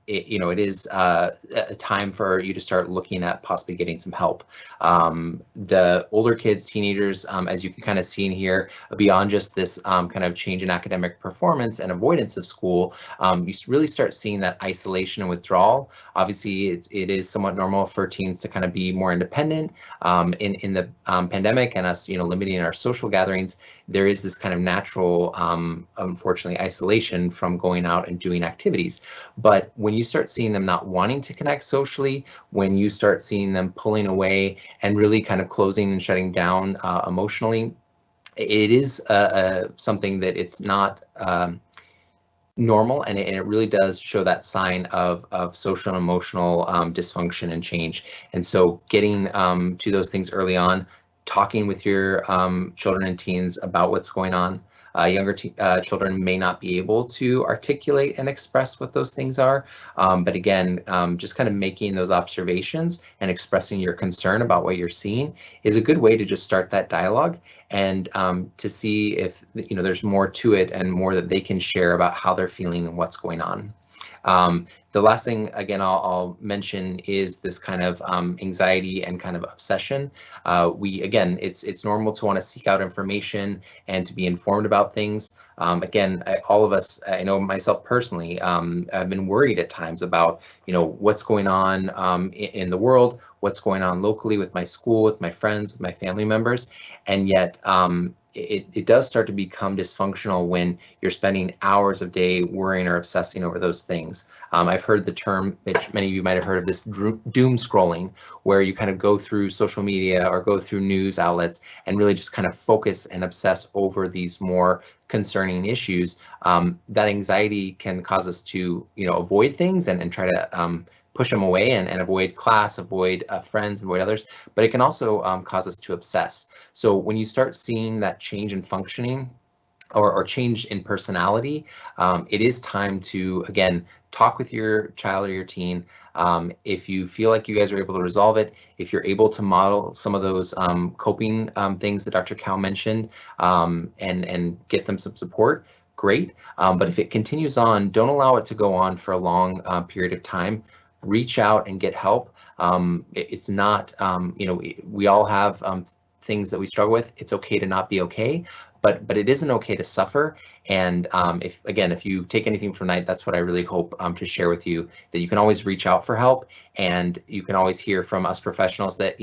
Speaker 2: It is a time for you to start looking at possibly getting some help. The older kids, teenagers, as you can kind of see in here, beyond just this kind of change in academic performance and avoidance of school, you really start seeing that isolation and withdrawal. Obviously, it is somewhat normal for teens to kind of be more independent. In the pandemic and us, limiting our social gatherings, there is this kind of natural, unfortunately, isolation from going out and doing activities. But when you start seeing them not wanting to connect socially, when you start seeing them pulling away and really kind of closing and shutting down emotionally, it is something that it's not normal, and it really does show that sign of social and emotional dysfunction and change. And so getting to those things early on, talking with your children and teens about what's going on. Younger children may not be able to articulate and express what those things are, but again, just kind of making those observations and expressing your concern about what you're seeing is a good way to just start that dialogue, and to see if there's more to it and more that they can share about how they're feeling and what's going on. The last thing, again, I'll mention is this kind of anxiety and kind of obsession. Again, it's normal to want to seek out information and to be informed about things. Again, all of us, I know myself personally, I've been worried at times about, what's going on in the world, what's going on locally with my school, with my friends, with my family members, and yet it does start to become dysfunctional when you're spending hours of day worrying or obsessing over those things. I've heard the term, which many of you might have heard of, this doom scrolling, where you kind of go through social media or go through news outlets and really just kind of focus and obsess over these more concerning issues. That anxiety can cause us to, avoid things and try to push them away and avoid class, avoid friends, avoid others, but it can also cause us to obsess. So when you start seeing that change in functioning or change in personality, it is time to, again, talk with your child or your teen. If you feel like you guys are able to resolve it, if you're able to model some of those coping things that Dr. Cao mentioned, and get them some support, great. But if it continues on, don't allow it to go on for a long period of time. Reach out and get help. It's not, we all have things that we struggle with. It's okay to not be okay, but it isn't okay to suffer. And if you take anything from tonight, that's what I really hope to share with you, that you can always reach out for help, and you can always hear from us professionals that,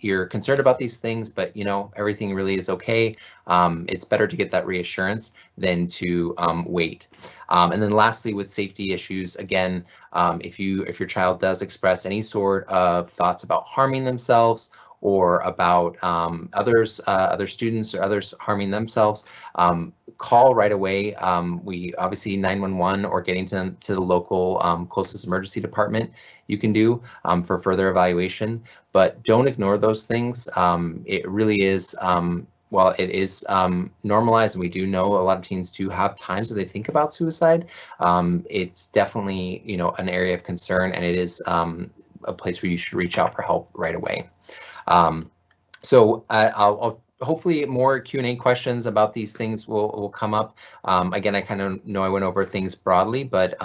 Speaker 2: you're concerned about these things, but everything really is okay. It's better to get that reassurance than to wait. And then lastly, with safety issues, again, if your child does express any sort of thoughts about harming themselves, or about other students or others harming themselves, call right away. We obviously 911 or getting to the local closest emergency department you can do for further evaluation, but don't ignore those things. It really is, while it is normalized, and we do know a lot of teens do have times where they think about suicide, it's definitely an area of concern, and it is a place where you should reach out for help right away. So I'll hopefully more Q&A questions about these things will come up. Again, I kind of know I went over things broadly, but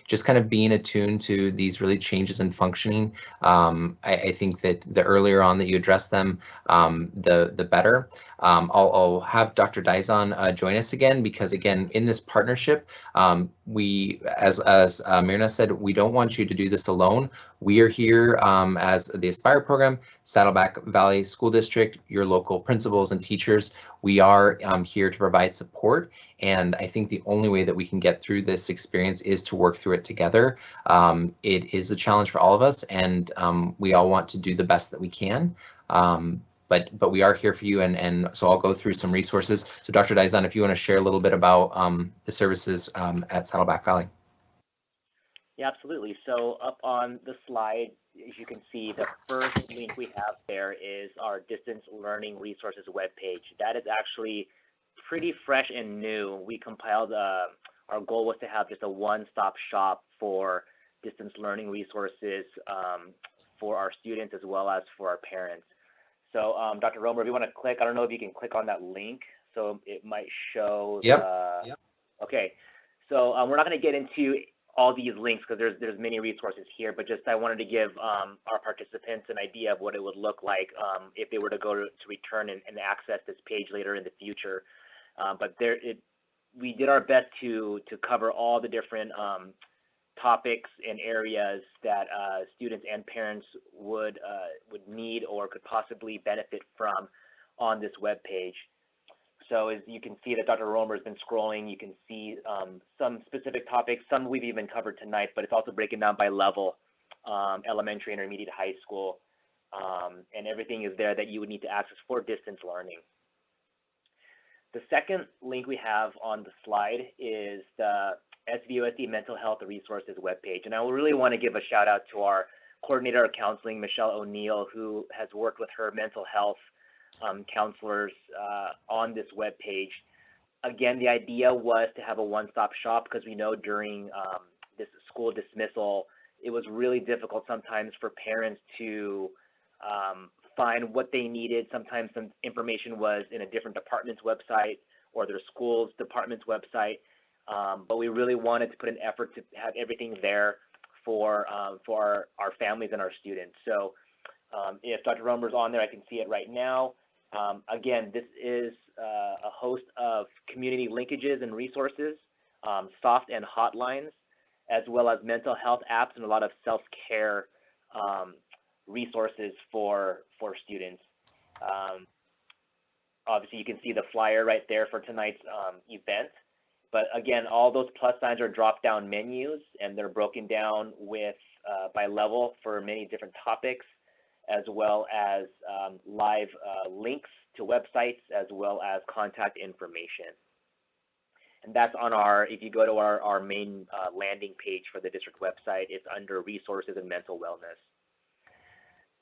Speaker 2: just kind of being attuned to these really changes in functioning. I think that the earlier on that you address them, the better. I'll have Dr. Daison join us again, because again, in this partnership, we, as Merna said, we don't want you to do this alone. We are here as the Aspire program, Saddleback Valley School District, your local principals and teachers. We are here to provide support, and I think the only way that we can get through this experience is to work through it together. It is a challenge for all of us, and we all want to do the best that we can. But we are here for you, and so I'll go through some resources. So Dr. Daison, if you want to share a little bit about the services at Saddleback Valley.
Speaker 1: Yeah, absolutely. So up on the slide, as you can see, the first link we have there is our distance learning resources webpage. That is actually pretty fresh and new. We compiled, our goal was to have just a one-stop shop for distance learning resources for our students as well as for our parents. So Dr. Roemer, if you want to click, I don't know if you can click on that link, so it might show.
Speaker 2: Yep.
Speaker 1: Okay, so we're not going to get into all these links because there's many resources here, but just I wanted to give our participants an idea of what it would look like if they were to go to return and access this page later in the future. But we did our best to cover all the different topics and areas that students and parents would need or could possibly benefit from on this web page. So as you can see that Dr. Roemer has been scrolling, you can see some specific topics, some we've even covered tonight, but it's also breaking down by level, elementary, intermediate, high school, and everything is there that you would need to access for distance learning. The second link we have on the slide is the SVUSD Mental Health Resources webpage. And I really want to give a shout out to our coordinator of counseling, Michelle O'Neill, who has worked with her mental health counselors on this webpage. Again, the idea was to have a one-stop shop because we know during this school dismissal, it was really difficult sometimes for parents to find what they needed. Sometimes some information was in a different department's website or their school's department's website. But we really wanted to put an effort to have everything there for our families and our students. So if Dr. Roemer's on there, I can see it right now. Again, this is a host of community linkages and resources, soft and hotlines, as well as mental health apps and a lot of self-care resources for students. Obviously, you can see the flyer right there for tonight's event. But again, all those plus signs are drop-down menus, and they're broken down with by level for many different topics, as well as live links to websites, as well as contact information. And that's on if you go to our main landing page for the district website, it's under resources and mental wellness.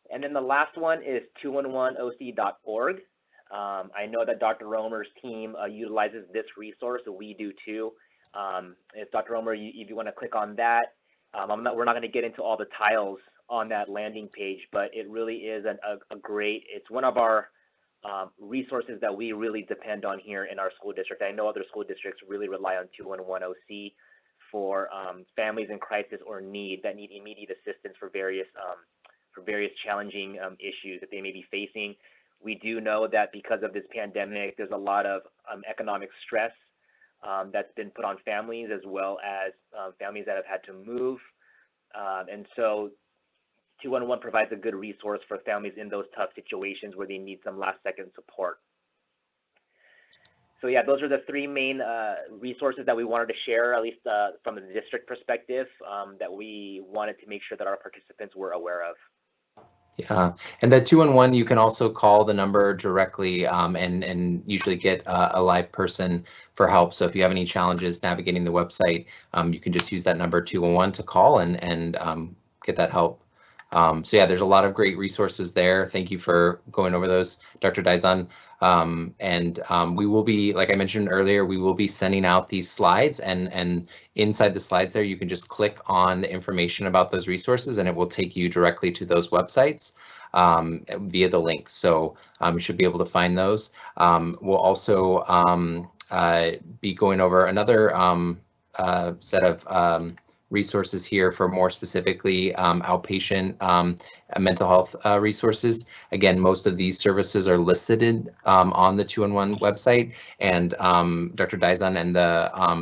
Speaker 1: And then the last one is 211oc.org. I know that Dr. Roemer's team utilizes this resource, so we do too. If Dr. Roemer, if you want to click on that, we're not going to get into all the tiles on that landing page, but it really is a great, it's one of our resources that we really depend on here in our school district. I know other school districts really rely on 211OC for families in crisis or need that need immediate assistance for various challenging issues that they may be facing. We do know that because of this pandemic, there's a lot of economic stress that's been put on families, as well as families that have had to move. And so 211 provides a good resource for families in those tough situations where they need some last second support. So yeah, those are the three main resources that we wanted to share, at least from the district perspective, that we wanted to make sure that our participants were aware of.
Speaker 2: Yeah, and that 211, you can also call the number directly and usually get a live person for help. So if you have any challenges navigating the website, you can just use that number 211 to call and get that help. So yeah, there's a lot of great resources there. Thank you for going over those, Dr. Daison. We will be, like I mentioned earlier, we will be sending out these slides, and inside the slides there, you can just click on the information about those resources and it will take you directly to those websites via the links. So you should be able to find those. We'll also be going over another set of resources here for more specifically outpatient mental health resources. Again, most of these services are listed on the 211 website, and Dr. Dizon and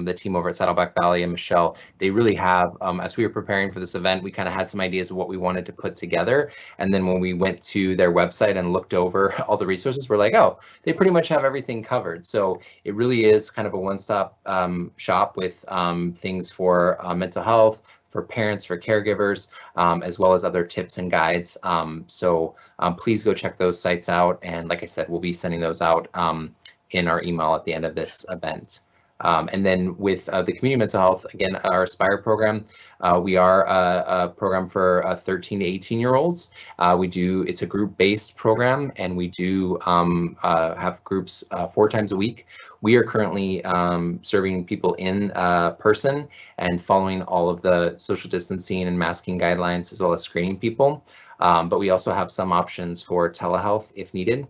Speaker 2: the team over at Saddleback Valley and Michelle, they really have, as we were preparing for this event, we kind of had some ideas of what we wanted to put together, and then when we went to their website and looked over all the resources, we're like, oh, they pretty much have everything covered. So it really is kind of a one-stop shop with things for mental health, for parents, for caregivers, as well as other tips and guides. So please go check those sites out. And like I said, we'll be sending those out in our email at the end of this event. And then with the community mental health, again, our Aspire program, we are a program for 13 to 18-year-olds. It's a group-based program, and we do have groups 4 times a week. We are currently serving people in person and following all of the social distancing and masking guidelines, as well as screening people. But we also have some options for telehealth if needed.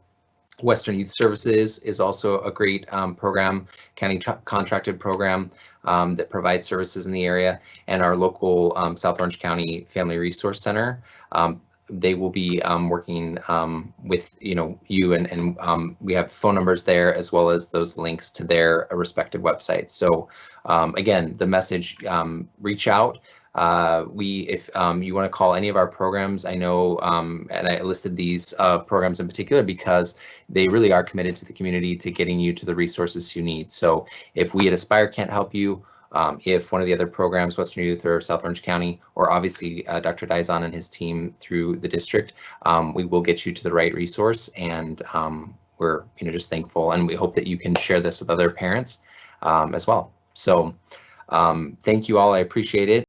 Speaker 2: Western Youth Services is also a great program, county contracted program that provides services in the area, and our local South Orange County Family Resource Center. They will be working with you, and we have phone numbers there, as well as those links to their respective websites. So again, the message, reach out. If you want to call any of our programs, I know, and I listed these programs in particular because they really are committed to the community, to getting you to the resources you need. So if we at Aspire can't help you, if one of the other programs, Western Youth or South Orange County, or obviously Dr. Daison and his team through the district, we will get you to the right resource. And we're just thankful, and we hope that you can share this with other parents as well. So thank you all. I appreciate it.